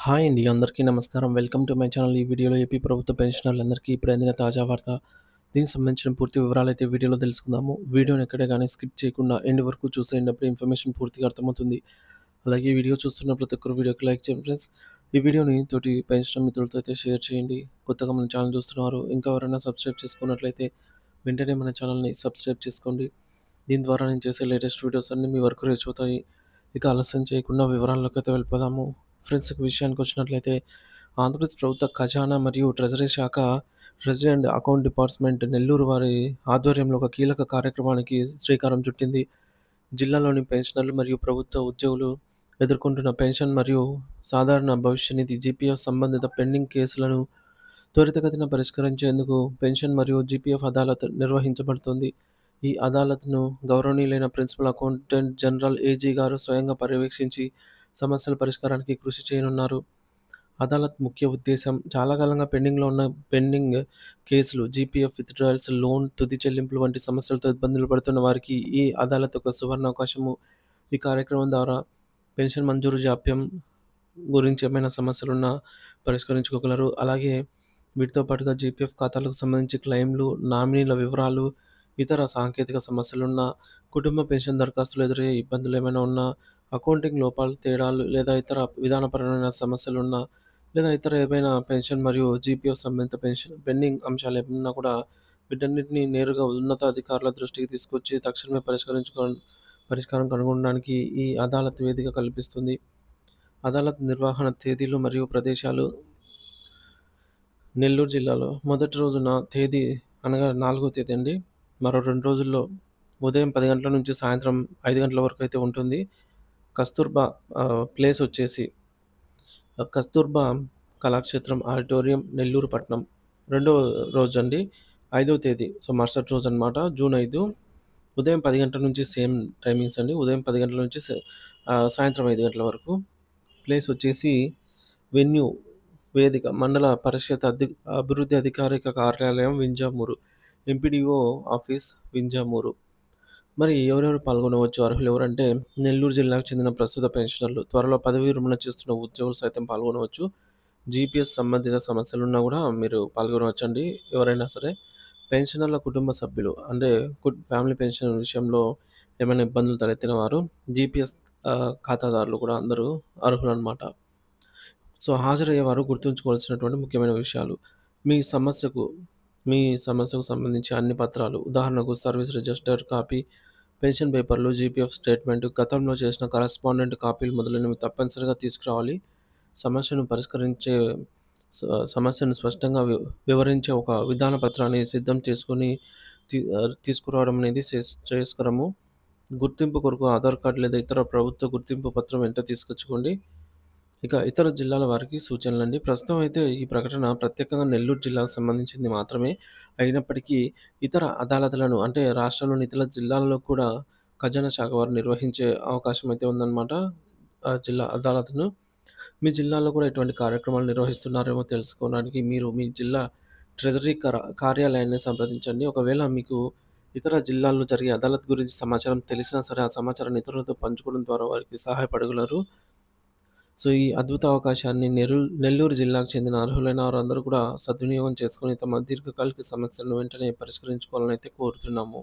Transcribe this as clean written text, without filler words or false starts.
Hi అండి. అందరికీ నమస్కారం. Welcome to my channel. ఈ వీడియోలో ఏపీ ప్రభుత్వ పెన్షనర్లందరికీ ఇప్పుడు అందిన తాజా వార్త. దీనికి సంబంధించిన పూర్తి వివరాలైతే వీడియోలో తెలుసుకుందాము. వీడియోని ఎక్కడే గానీ స్కిప్ చేయకుండా ఎండ్ వరకు చూసేయండి. అప్పుడే ఇన్ఫర్మేషన్ పూర్తిగా అర్థమవుతుంది. అలాగే ఈ వీడియో చూస్తున్న ప్రతి ఒక్కరు వీడియోకి లైక్ చేయండి ఫ్రెండ్స్. ఈ వీడియోని తోటి పెన్షనర్ మిత్రులతో అయితే షేర్ చేయండి. కొత్తగా మన ఛానల్ చూస్తున్నారు. ఇంకా ఎవరైనా సబ్స్క్రైబ్ చేసుకున్నట్లయితే వెంటనే మన ఛానల్‌ని సబ్స్క్రైబ్ చేసుకోండి. దీని ద్వారా నేను చేసే లేటెస్ట్ వీడియోస్ అన్నీ మీ వరకు రీచ్ అవుతాయి. ఇక ఆలస్యం చేయకుండా వివరాల్లోకైతే వెళ్ళిపోదాము. ఫ్రెండ్స్ ఇక విషయానికొచ్చినట్లయితే ఆంధ్రప్రదేశ్ ప్రభుత్వ ఖజానా మరియు ట్రెజరీ శాఖ treasury and account department Nellore వారి ఆధ్వర్యంలో ఒక కీలక కార్యక్రమానికి శ్రీకారం చుట్టింది. జిల్లాలోని పెన్షనర్లు మరియు ప్రభుత్వ ఉద్యోగులు ఎదుర్కొంటున్న పెన్షన్ మరియు సాధారణ భవిష్య నిధి జీపీఎఫ్ సంబంధిత పెండింగ్ కేసులను త్వరితగతిన పరిష్కరించేందుకు పెన్షన్ మరియు జీపీఎఫ్ అదాలత్ నిర్వహించబడుతుంది. ఈ అదాలత్‌ను గౌరవనీయులైన ప్రిన్సిపల్ అకౌంటెంట్ జనరల్ ఏజీ గారు స్వయంగా పర్యవేక్షించి సమస్యల పరిష్కారానికి కృషి చేయనున్నారు. అదాలత్ ముఖ్య ఉద్దేశం చాలా కాలంగా పెండింగ్ కేసులు, జీపీఎఫ్ విత్‌డ్రాయల్స్, లోన్ తుది చెల్లింపులు వంటి సమస్యలతో ఇబ్బందులు పడుతున్న వారికి ఈ అదాలత్ ఒక సువర్ణావకాశము. ఈ కార్యక్రమం ద్వారా పెన్షన్ మంజూరు జాప్యం గురించి ఏమైనా సమస్యలున్నా పరిష్కరించుకోగలరు. అలాగే వీటితో పాటుగా జీపీఎఫ్ ఖాతాలకు సంబంధించి క్లెయిమ్‌లు, నామినీల వివరాలు, ఇతర సాంకేతిక సమస్యలున్నా, కుటుంబ పెన్షన్ దరఖాస్తులో ఎదురయ్యే ఇబ్బందులేమైనా ఉన్నా, అకౌంటింగ్ లోపాలు, తేడాలు లేదా ఇతర విధానపరమైన సమస్యలున్నా, లేదా ఇతర ఏవైనా పెన్షన్ మరియు జీపీఎఫ్ సంబంధిత పెండింగ్ అంశాలేమన్నా కూడా వీటన్నిటిని నేరుగా ఉన్నతాధికారుల దృష్టికి తీసుకొచ్చి తక్షణమే పరిష్కారం కనుగొనడానికి ఈ అదాలత్ వేదిక కల్పిస్తుంది. అదాలత్ నిర్వహణ తేదీలు మరియు ప్రదేశాలు నెల్లూరు జిల్లాలో మొదటి రోజున తేదీ అనగా 4వ తేదీ అండి. మరో 2 రోజుల్లో ఉదయం 10 గంటల నుంచి సాయంత్రం 5 గంటల వరకు అయితే ఉంటుంది. కస్తూర్బా ప్లేస్ వచ్చేసి కస్తూర్బా కళాక్షేత్రం ఆడిటోరియం నెల్లూరు పట్నం. రెండో రోజండి 5వ తేదీ. సో, మరుసటి రోజనమాట జూన్ 5 ఉదయం 10 గంటల నుంచి సేమ్ టైమింగ్స్ అండి. ఉదయం 10 గంటల నుంచి సాయంత్రం 5 గంటల వరకు. ప్లేస్ వచ్చేసి వెన్యూ వేదిక మండల పరిషత్ అభివృద్ధి అధికారిక కార్యాలయం వింజమూరు. MPDO office Vinjamuru. మరి ఎవరెవరు పాల్గొనవచ్చు? అర్హులు ఎవరంటే నెల్లూరు జిల్లాకు చెందిన ప్రస్తుత పెన్షనర్లు, త్వరలో పదవీ విరమణ చేస్తున్న ఉద్యోగులు సైతం పాల్గొనవచ్చు. జీపీఎస్ సంబంధిత సమస్యలున్నా కూడా మీరు పాల్గొనవచ్చండి ఎవరైనా సరే. పెన్షనర్ల కుటుంబ సభ్యులు అంటే ఫ్యామిలీ పెన్షన్ విషయంలో ఏమైనా ఇబ్బందులు తలెత్తిన వారు, జీపీఎస్ ఖాతాదారులు కూడా అందరూ అర్హులనమాట. సో, హాజరయ్యేవారు గుర్తుంచుకోవాల్సినటువంటి ముఖ్యమైన విషయాలు. మీ సమస్యకు మీ సమస్యకు సంబంధించి అన్ని పత్రాలు, ఉదాహరణకు సర్వీస్ రిజిస్టర్ కాపీ, పెన్షన్ పేపర్లు, జీపీఎఫ్ స్టేట్మెంట్, గతంలో చేసిన కరస్పాండెంట్ కాపీలు మొదలైనవి తప్పనిసరిగా తీసుకురావాలి. సమస్యను పరిష్కరించే సమస్యను స్పష్టంగా వివరించే ఒక విధాన పత్రాన్ని సిద్ధం చేసుకొని తీసుకురావడం అనేది శ్రేయస్కరము. గుర్తింపు కొరకు ఆధార్ కార్డ్ లేదా ఇతర ప్రభుత్వ గుర్తింపు పత్రం వెంట తీసుకొచ్చుకోండి. ఇక ఇతర జిల్లాల వారికి సూచనలండి. ప్రస్తుతం అయితే ఈ ప్రకటన ప్రత్యేకంగా నెల్లూరు జిల్లాకు సంబంధించింది మాత్రమే. అయినప్పటికీ ఇతర అదాలతులను అంటే రాష్ట్రంలోని ఇతర జిల్లాల్లో కూడా ఖజానా శాఖ వారు నిర్వహించే అవకాశం అయితే ఉందన్నమాట. ఆ జిల్లా అదాలత్‌ను. మీ జిల్లాలో కూడా ఎటువంటి కార్యక్రమాలు నిర్వహిస్తున్నారేమో తెలుసుకోవడానికి మీరు మీ జిల్లా ట్రెజరీ కార్యాలయాన్ని సంప్రదించండి. ఒకవేళ మీకు ఇతర జిల్లాల్లో జరిగే అదాలత్ గురించి సమాచారం తెలిసినా సరే, ఆ సమాచారాన్ని ఇతరులతో పంచుకోవడం ద్వారా వారికి సహాయపడగలరు. సో, ఈ అద్భుత అవకాశాన్ని నెల్లూరు జిల్లాకు చెందిన అర్హులైన వారందరూ కూడా సద్వినియోగం చేసుకొని తమ దీర్ఘకాలిక సమస్యలను వెంటనే పరిష్కరించుకోవాలని అయితే కోరుతున్నాము.